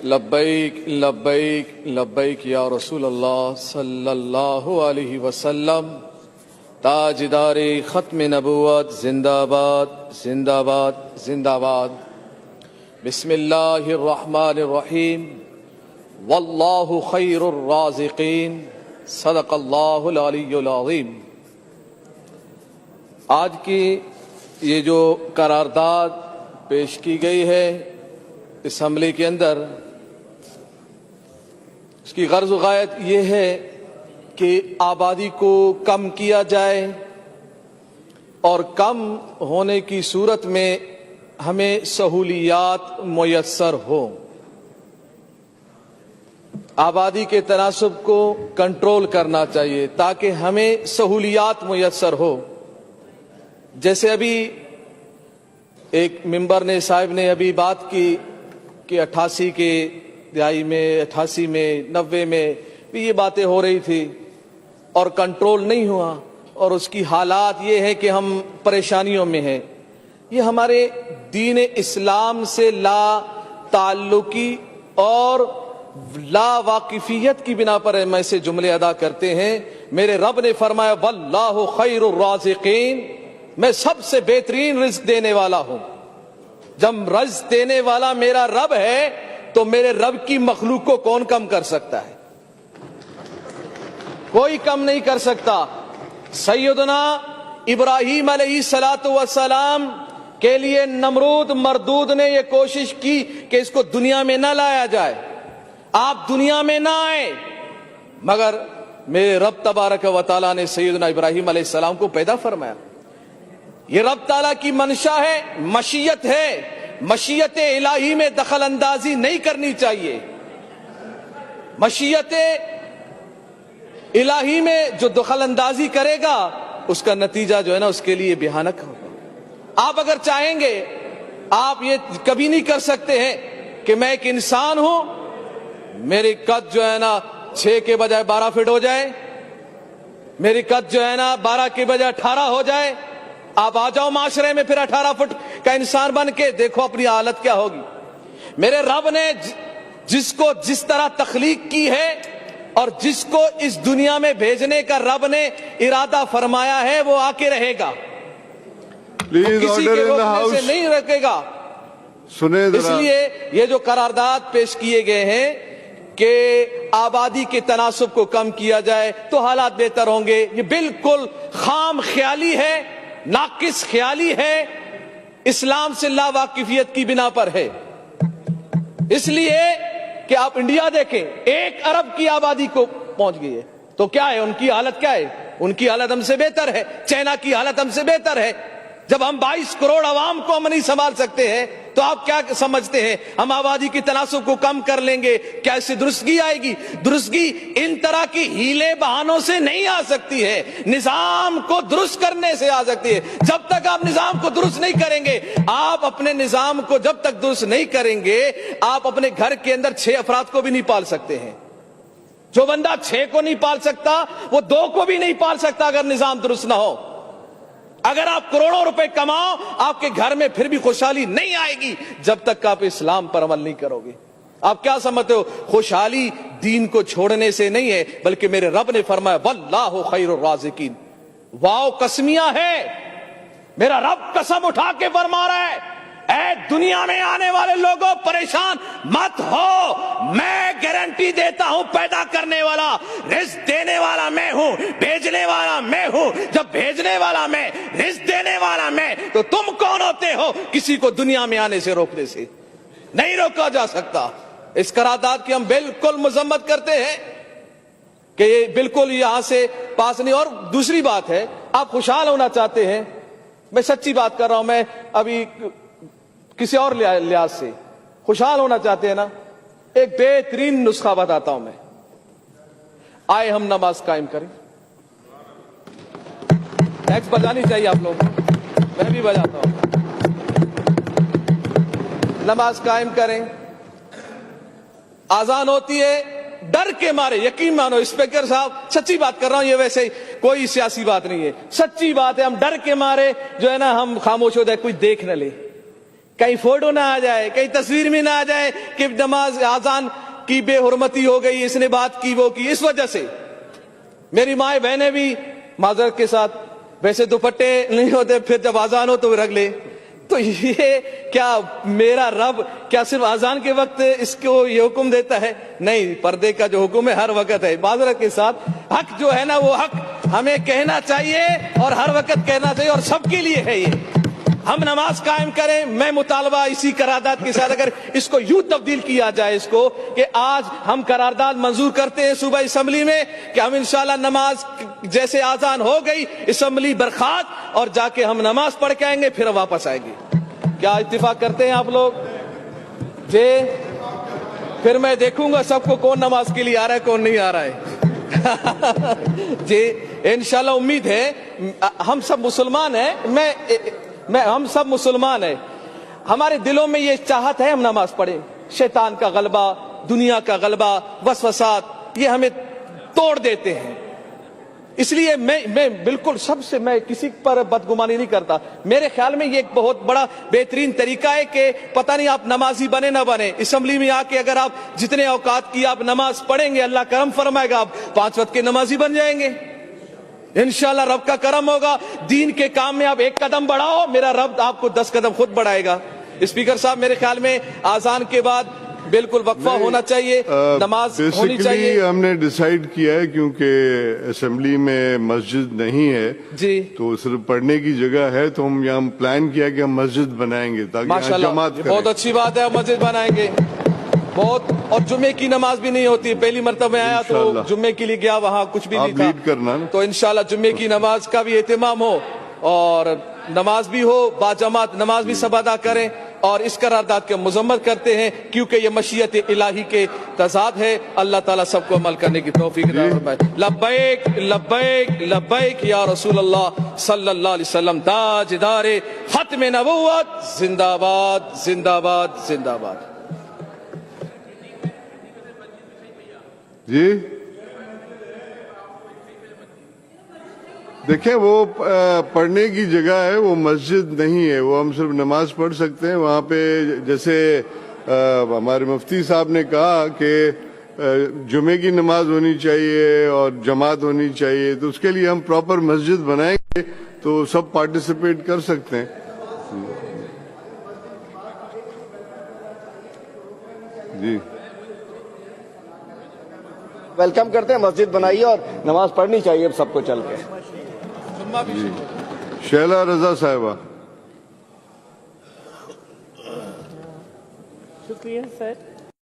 لبیک لبیک لبیک یا رسول اللہ صلی اللہ علیہ وسلم. تاجدار ختم نبوت زندہ باد زندہ باد زندہ باد. بسم اللہ الرحمن الرحیم. واللہ خیر الرازقین. صدق اللہ العلی العظیم. آج کی یہ جو قرارداد پیش کی گئی ہے اسمبلی کے اندر، اس کی غرض و غایت یہ ہے کہ آبادی کو کم کیا جائے اور کم ہونے کی صورت میں ہمیں سہولیات میسر ہو. آبادی کے تناسب کو کنٹرول کرنا چاہیے تاکہ ہمیں سہولیات میسر ہو. جیسے ابھی ایک ممبر نے صاحب نے ابھی بات کی کہ 88 کے دہائی میں 88 میں 90 میں بھی یہ باتیں ہو رہی تھی اور کنٹرول نہیں ہوا، اور اس کی حالات یہ ہے کہ ہم پریشانیوں میں ہیں. یہ ہمارے دین اسلام سے لا تعلقی اور لا واقفیت کی بنا پر ہم ایسے جملے ادا کرتے ہیں. میرے رب نے فرمایا واللہ خیر الرازقین، میں سب سے بہترین رزق دینے والا ہوں. جب رزق دینے والا میرا رب ہے تو میرے رب کی مخلوق کو کون کم کر سکتا ہے؟ کوئی کم نہیں کر سکتا. سیدنا ابراہیم علیہ السلام کے لیے نمرود مردود نے یہ کوشش کی کہ اس کو دنیا میں نہ لایا جائے، آپ دنیا میں نہ آئے، مگر میرے رب تبارک و تعالیٰ نے سیدنا ابراہیم علیہ السلام کو پیدا فرمایا. یہ رب تعالیٰ کی منشا ہے، مشیت ہے. مشیت الہی میں دخل اندازی نہیں کرنی چاہیے. مشیت الہی میں جو دخل اندازی کرے گا اس کا نتیجہ جو ہے نا اس کے لیے بھیانک ہوگا. آپ اگر چاہیں گے، آپ یہ کبھی نہیں کر سکتے ہیں کہ میں ایک انسان ہوں، میری قد جو ہے نا 6 کے بجائے 12 فٹ ہو جائے، میری قد جو ہے نا 12 کے بجائے 18 ہو جائے. آپ آ جاؤ معاشرے میں، پھر 18 فٹ کا انسان بن کے دیکھو اپنی حالت کیا ہوگی. میرے رب نے جس کو جس طرح تخلیق کی ہے اور جس کو اس دنیا میں بھیجنے کا رب نے ارادہ فرمایا ہے وہ آ کے رہے گا، کسی کے روکنے سے نہیں رکے گا. اس لیے یہ جو قرارداد پیش کیے گئے ہیں کہ آبادی کے تناسب کو کم کیا جائے تو حالات بہتر ہوں گے، یہ بالکل خام خیالی ہے، ناقص خیالی ہے، اسلام سے لا واقفیت کی بنا پر ہے. اس لیے کہ آپ انڈیا دیکھیں، 1 ارب کی آبادی کو پہنچ گئی ہے، تو کیا ہے ان کی حالت؟ کیا ہے ان کی حالت؟ ہم سے بہتر ہے. چائنا کی حالت ہم سے بہتر ہے. جب ہم 22 کروڑ عوام کو ہم نہیں سنبھال سکتے ہیں تو آپ کیا سمجھتے ہیں ہم آبادی کی تناسب کو کم کر لیں گے؟ کیا اس سے درستگی آئے گی؟ درستگی ان طرح کی ہیلے بہانوں سے نہیں آ سکتی ہے، نظام کو درست کرنے سے آ سکتی ہے. جب تک آپ نظام کو درست نہیں کریں گے، آپ اپنے نظام کو جب تک درست نہیں کریں گے، آپ اپنے گھر کے اندر 6 افراد کو بھی نہیں پال سکتے ہیں. جو بندہ 6 کو نہیں پال سکتا وہ 2 کو بھی نہیں پال سکتا اگر نظام درست نہ ہو. اگر آپ کروڑوں روپے کماؤ، آپ کے گھر میں پھر بھی خوشحالی نہیں آئے گی جب تک آپ اسلام پر عمل نہیں کرو گے. آپ کیا سمجھتے ہو خوشحالی دین کو چھوڑنے سے نہیں ہے، بلکہ میرے رب نے فرمایا واللہ خیر الرازقین. واو قسمیہ ہے، میرا رب قسم اٹھا کے فرما رہا ہے اے دنیا میں آنے والے لوگوں پریشان مت ہو، میں گارنٹی دیتا ہوں پیدا کرنے والا، رزق دینے والا میں ہوں، بھیجنے والا میں ہوں. جب بھیجنے والا میں، رزق دینے والا میں، تو تم کون ہوتے ہو کسی کو دنیا میں آنے سے روکنے سے؟ نہیں روکا جا سکتا. اس قرارداد کی ہم بالکل مذمت کرتے ہیں کہ یہ بالکل یہاں سے پاس نہیں. اور دوسری بات ہے، آپ خوشحال ہونا چاہتے ہیں، میں سچی بات کر رہا ہوں، میں ابھی کسی اور لحاظ سے خوشحال ہونا چاہتے ہیں نا، ایک بہترین نسخہ بتاتا ہوں میں. آئے ہم نماز قائم کریں. ٹیکس بجانی چاہیے آپ لوگوں کو، میں بھی بجاتا ہوں. نماز قائم کریں. آزان ہوتی ہے، ڈر کے مارے، یقین مانو اسپیکر صاحب سچی بات کر رہا ہوں، یہ ویسے کوئی سیاسی بات نہیں ہے، سچی بات ہے. ہم ڈر کے مارے جو ہے نا ہم خاموش ہو جائے، کوئی دیکھ نہ لے. کہیں فوٹو نہ آ جائے, کہیں تصویر میں نہ آ جائے کہ نماز آزان کی بے حرمتی ہو گئی, اس نے بات کی وہ کی. اس وجہ سے میری مائیں بہنیں بھی معذرت کے ساتھ, ویسے دوپٹے نہیں ہوتے, پھر جب آزان ہو تو رکھ لے. تو یہ کیا میرا رب کیا صرف آزان کے وقت اس کو یہ حکم دیتا ہے؟ نہیں, پردے کا جو حکم ہے ہر وقت ہے. معذرت کے ساتھ حق جو ہے نا, وہ حق ہمیں کہنا چاہیے اور ہر وقت کہنا چاہیے, اور سب کے لیے ہے یہ. ہم نماز قائم کریں. میں مطالبہ اسی قرارداد کے ساتھ, اگر اس کو یوں تبدیل کیا جائے اس کو کہ آج ہم قرارداد منظور کرتے ہیں صوبہ اسمبلی میں کہ ہم انشاءاللہ نماز جیسے آزان ہو گئی اسمبلی برخاست, اور جا کے ہم نماز پڑھ کے آئیں گے, پھر واپس آئیں گے. کیا اتفاق کرتے ہیں آپ لوگ؟ جی, پھر میں دیکھوں گا سب کو کون نماز کے لیے آ رہا ہے کون نہیں آ رہا ہے. جی انشاءاللہ امید ہے. ہم سب مسلمان ہیں, ہم سب مسلمان ہیں, ہمارے دلوں میں یہ چاہت ہے ہم نماز پڑھیں. شیطان کا غلبہ, دنیا کا غلبہ, وسوسات یہ ہمیں توڑ دیتے ہیں. اس لیے میں بالکل سب سے, میں کسی پر بدگمانی نہیں کرتا. میرے خیال میں یہ ایک بہت بڑا بہترین طریقہ ہے کہ پتہ نہیں آپ نمازی بنے نہ بنے, اسمبلی میں آ کے اگر آپ جتنے اوقات کی آپ نماز پڑھیں گے اللہ کرم فرمائے گا, آپ 5 وقت کے نمازی بن جائیں گے انشاءاللہ. رب کا کرم ہوگا. دین کے کام میں آپ 1 قدم بڑھاؤ, میرا رب آپ کو 10 قدم خود بڑھائے گا. اسپیکر صاحب میرے خیال میں آزان کے بعد بالکل وقفہ ہونا چاہیے, نماز ہونی چاہیے. ہم نے ڈیسائیڈ کیا ہے کیونکہ اسمبلی میں مسجد نہیں ہے جی, تو صرف پڑھنے کی جگہ ہے, تو ہم یہاں پلان کیا کہ ہم مسجد بنائیں گے تاکہ یہاں جماعت کریں. بہت اچھی بات ہے, مسجد بنائیں گے بہت. اور جمعے کی نماز بھی نہیں ہوتی. پہلی مرتبہ میں آیا تو جمعے کے لیے گیا, وہاں کچھ بھی نہیں تھا. لیڈ کرنا تو انشاءاللہ جمعے کی نماز کا بھی اہتمام ہو, اور نماز بھی ہو, باجماعت نماز بھی سب ادا کریں. اور اس قرارداد کے مذمت کرتے ہیں کیونکہ یہ مشیت الہی کے تضاد ہے. اللہ تعالیٰ سب کو عمل کرنے کی توفیق عطا فرمائے. لبیک لبیک لبیک یا رسول اللہ صلی اللہ علیہ وسلم. تاجدار ختم نبوت زندہ باد زندہ باد زندہ باد. جی دیکھیں, وہ پڑھنے کی جگہ ہے, وہ مسجد نہیں ہے. وہ ہم صرف نماز پڑھ سکتے ہیں وہاں پہ. جیسے ہمارے مفتی صاحب نے کہا کہ جمعے کی نماز ہونی چاہیے اور جماعت ہونی چاہیے, تو اس کے لیے ہم پراپر مسجد بنائیں گے تو سب پارٹیسپیٹ کر سکتے ہیں. جی ویلکم کرتے ہیں, مسجد بنائیے اور نماز پڑھنی چاہیے اب سب کو چل کے. جی شیلا رضا صاحبہ. شکریہ سر.